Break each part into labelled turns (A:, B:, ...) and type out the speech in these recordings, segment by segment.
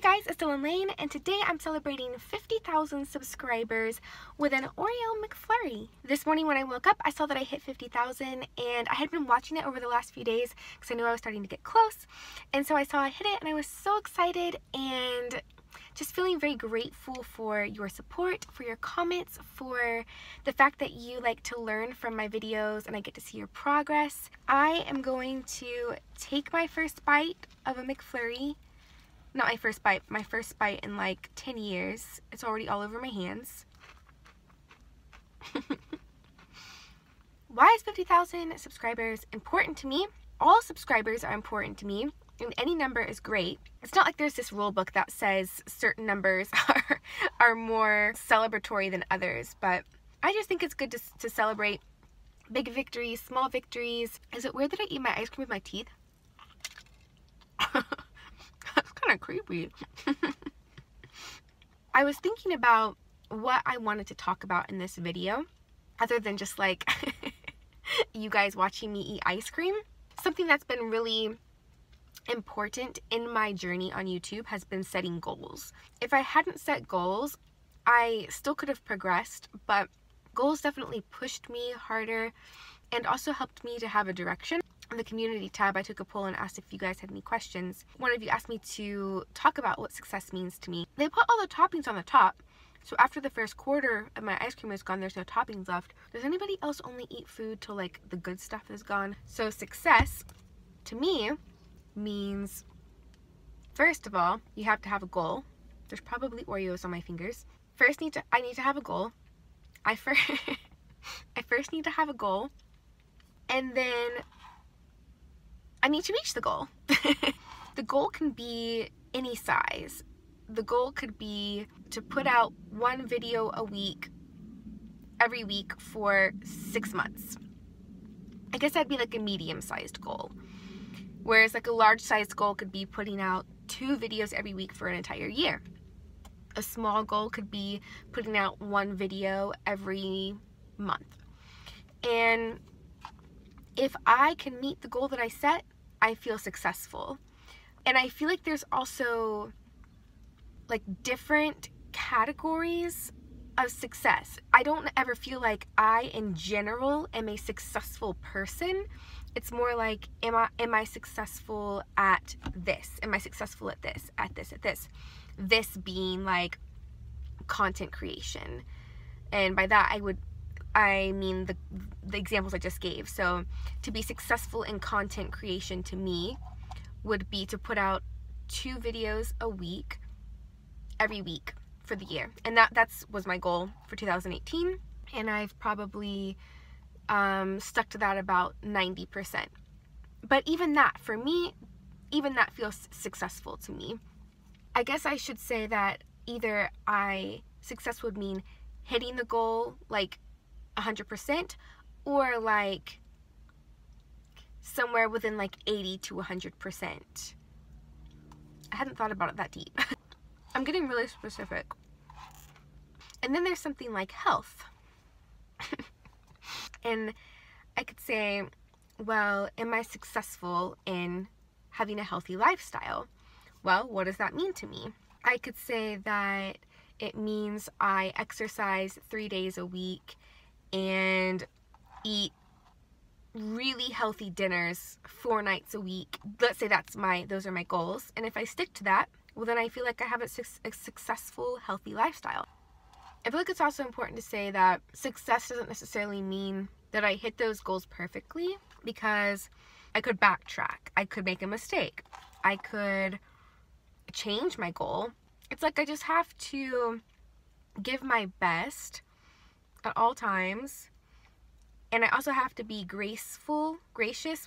A: guys, it's Dylan Lane, and today I'm celebrating 50,000 subscribers with an Oreo McFlurry. This morning when I woke up, I saw that I hit 50,000, and I had been watching it over the last few days because I knew I was starting to get close. And so I saw I hit it, and I was so excited and just feeling very grateful for your support, for your comments, for the fact that you like to learn from my videos and I get to see your progress. I am going to take my first bite of a McFlurry. Not my first bite in like 10 years. It's already all over my hands. Why is 50,000 subscribers important to me? All subscribers are important to me, and any number is great. It's not like there's this rule book that says certain numbers are more celebratory than others, but I just think it's good to celebrate big victories, small victories. Is it weird that I eat my ice cream with my teeth? That's kind of creepy. I was thinking about what I wanted to talk about in this video, other than just like you guys watching me eat ice cream. Something that's been really important in my journey on YouTube has been setting goals. If I hadn't set goals, I still could have progressed, but goals definitely pushed me harder and also helped me to have a direction. In the community tab, I took a poll and asked if you guys had any questions. One of you asked me to talk about what success means to me. They put all the toppings on the top, so after the first quarter of my ice cream is gone, there's no toppings left. Does anybody else only eat food till like the good stuff is gone? So success to me means, first of all, you have to have a goal. There's probably Oreos on my fingers. I need to have a goal. I first need to have a goal, and then I need to reach the goal. The goal can be any size. The goal could be to put out one video a week, every week for 6 months. I guess that'd be like a medium-sized goal. Whereas like a large-sized goal could be putting out 2 videos every week for an entire year. A small goal could be putting out 1 video every month. And if I can meet the goal that I set, I feel successful. And I feel like there's also like different categories of success. I don't ever feel like I in general am a successful person. It's more like, am I successful at this? Am I successful at this, at this, at this? This being like content creation. And by that I mean the examples I just gave. So to be successful in content creation to me would be to put out 2 videos a week, every week for the year. And that was my goal for 2018. And I've probably stuck to that about 90%. But even that, for me, even that feels successful to me. I guess I should say that either success would mean hitting the goal like 100%, or like somewhere within like 80 to 100%. I hadn't thought about it that deep. I'm getting really specific. And then there's something like health. And I could say, well, am I successful in having a healthy lifestyle? Well, what does that mean to me? I could say that it means I exercise 3 days a week and eat really healthy dinners 4 nights a week. Let's say those are my goals. And if I stick to that, well, then I feel like I have a successful, healthy lifestyle. I feel like it's also important to say that success doesn't necessarily mean that I hit those goals perfectly, because I could backtrack. I could make a mistake. I could change my goal. It's like I just have to give my best at all times, and I also have to be gracious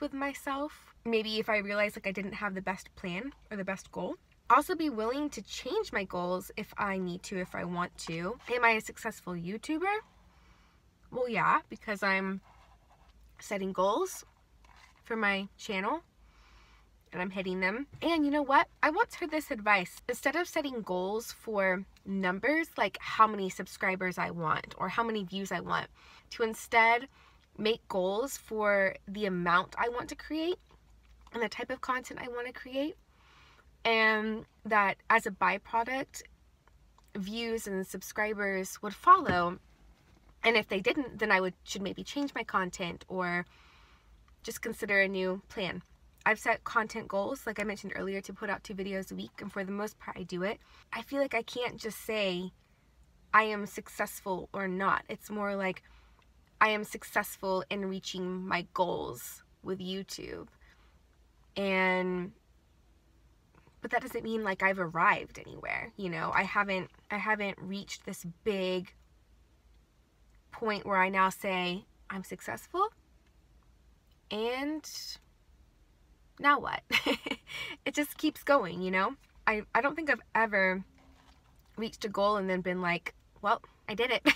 A: with myself. Maybe if I realize like I didn't have the best plan or the best goal. Also be willing to change my goals if I need to, if I want to. Am I a successful YouTuber? Well, yeah, because I'm setting goals for my channel and I'm hitting them. And you know what? I once heard this advice. Instead of setting goals for numbers, like how many subscribers I want or how many views I want, to instead make goals for the amount I want to create and the type of content I want to create. and that as a byproduct, views and subscribers would follow. And if they didn't, then I should maybe change my content or just consider a new plan. I've set content goals, like I mentioned earlier, to put out 2 videos a week, and for the most part I do it. I feel like I can't just say I am successful or not. It's more like I am successful in reaching my goals with YouTube. But that doesn't mean like I've arrived anywhere, you know. I haven't reached this big point where I now say I'm successful and now what? It just keeps going, you know. I don't think I've ever reached a goal and then been like, well, I did it.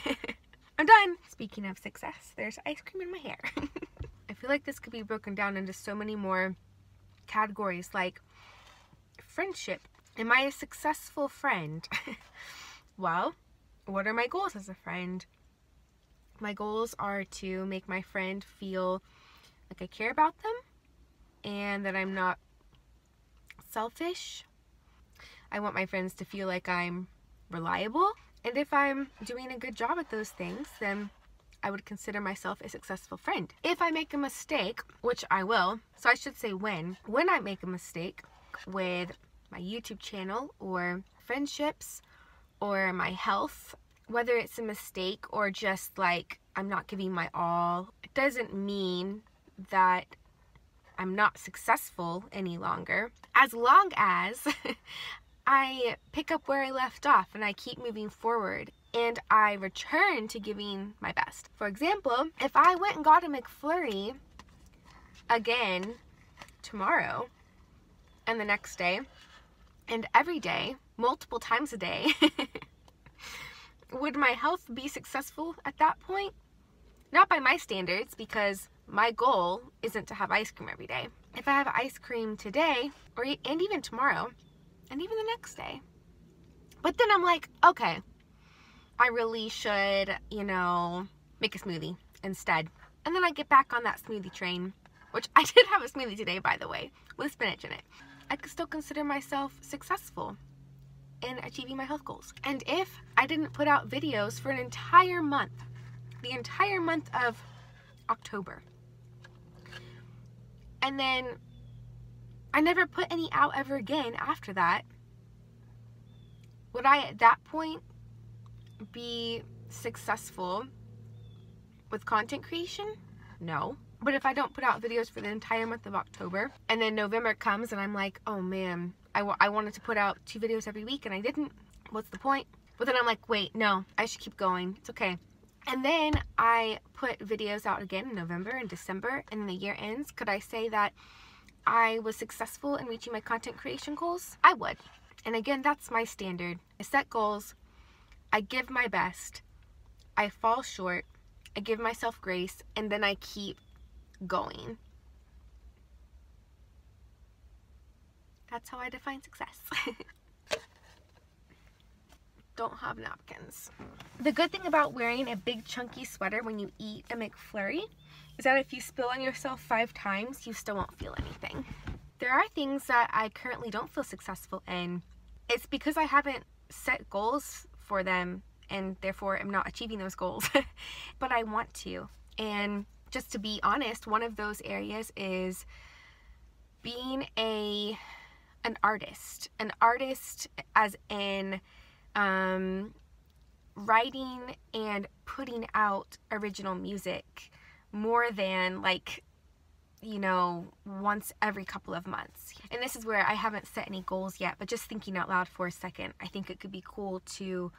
A: I'm done. Speaking of success, there's ice cream in my hair. I feel like this could be broken down into so many more categories, like friendship. Am I a successful friend? Well, what are my goals as a friend? My goals are to make my friend feel like I care about them and that I'm not selfish. I want my friends to feel like I'm reliable. And if I'm doing a good job at those things, then I would consider myself a successful friend. If I make a mistake, which I will, so I should say when I make a mistake with my YouTube channel or friendships or my health, whether it's a mistake or just like I'm not giving my all, it doesn't mean that I'm not successful any longer. As long as I pick up where I left off and I keep moving forward and I return to giving my best. For example, if I went and got a McFlurry again tomorrow and the next day and every day, multiple times a day, would my health be successful at that point? Not by my standards, because my goal isn't to have ice cream every day. If I have ice cream today, and even tomorrow, and even the next day, but then I'm like, okay, I really should, you know, make a smoothie instead. And then I get back on that smoothie train, which I did have a smoothie today, by the way, with spinach in it. I could still consider myself successful in achieving my health goals. And if I didn't put out videos for an entire month, the entire month of October, and then I never put any out ever again after that, would I at that point be successful with content creation? No. But if I don't put out videos for the entire month of October, and then November comes and I'm like, oh man, I wanted to put out 2 videos every week and I didn't, what's the point? But then I'm like, wait, no, I should keep going. It's okay. And then I put videos out again in November and December, and then the year ends. Could I say that I was successful in reaching my content creation goals? I would. And again, that's my standard. I set goals, I give my best, I fall short, I give myself grace, and then I keep going. That's how I define success. Don't have napkins. The good thing about wearing a big chunky sweater when you eat a McFlurry is that if you spill on yourself 5 times, you still won't feel anything. There are things that I currently don't feel successful in. It's because I haven't set goals for them and therefore am not achieving those goals. But I want to. And just to be honest, one of those areas is being an artist. An artist as in writing and putting out original music more than like, you know, once every couple of months. And this is where I haven't set any goals yet, but just thinking out loud for a second, I think it could be cool to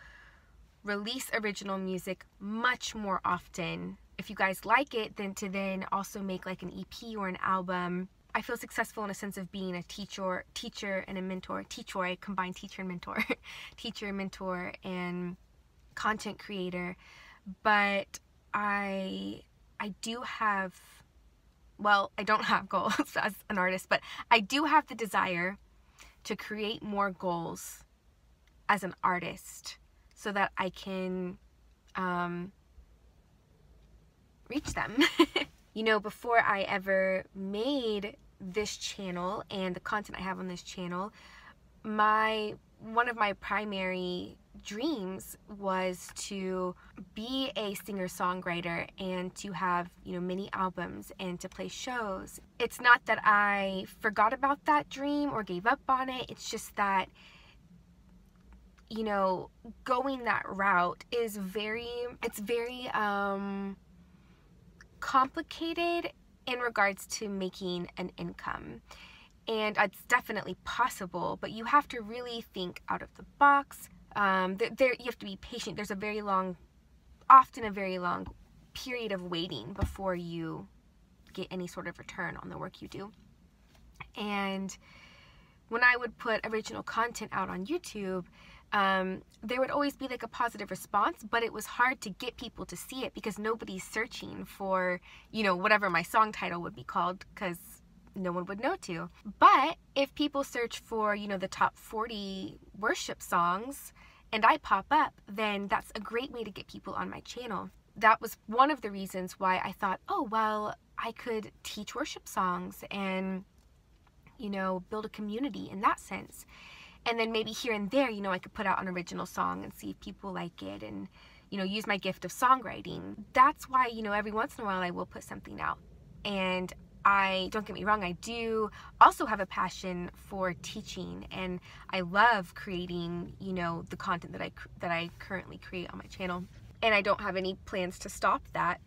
A: release original music much more often. If you guys like it, then to then also make like an EP or an album. I feel successful in a sense of being a teacher and a mentor. I combine teacher and mentor. Teacher, mentor, and content creator. But I do have, well, I don't have goals as an artist, but I do have the desire to create more goals as an artist so that I can reach them. You know, before I ever made this channel and the content I have on this channel, one of my primary dreams was to be a singer-songwriter and to have, mini albums and to play shows. It's not that I forgot about that dream or gave up on it. It's just that, going that route is very complicated in regards to making an income. And it's definitely possible, but you have to really think out of the box. You have to be patient. There's often a very long period of waiting before you get any sort of return on the work you do. And when I would put original content out on YouTube, there would always be like a positive response, but it was hard to get people to see it because nobody's searching for, whatever my song title would be called, because no one would know to. But if people search for, the top 40 worship songs and I pop up, then that's a great way to get people on my channel. That was one of the reasons why I thought, oh, well, I could teach worship songs and, build a community in that sense. And then maybe here and there, I could put out an original song and see if people like it and, use my gift of songwriting. That's why, every once in a while I will put something out. And don't get me wrong, I do also have a passion for teaching, and I love creating, the content that I currently create on my channel. And I don't have any plans to stop that.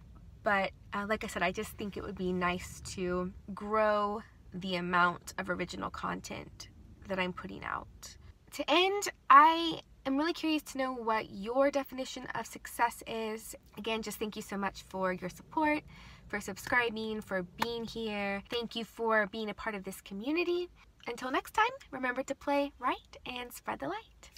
A: But like I said, I just think it would be nice to grow the amount of original content that I'm putting out. To end, I am really curious to know what your definition of success is. Again, just thank you so much for your support, for subscribing, for being here. Thank you for being a part of this community. Until next time, remember to play right and spread the light.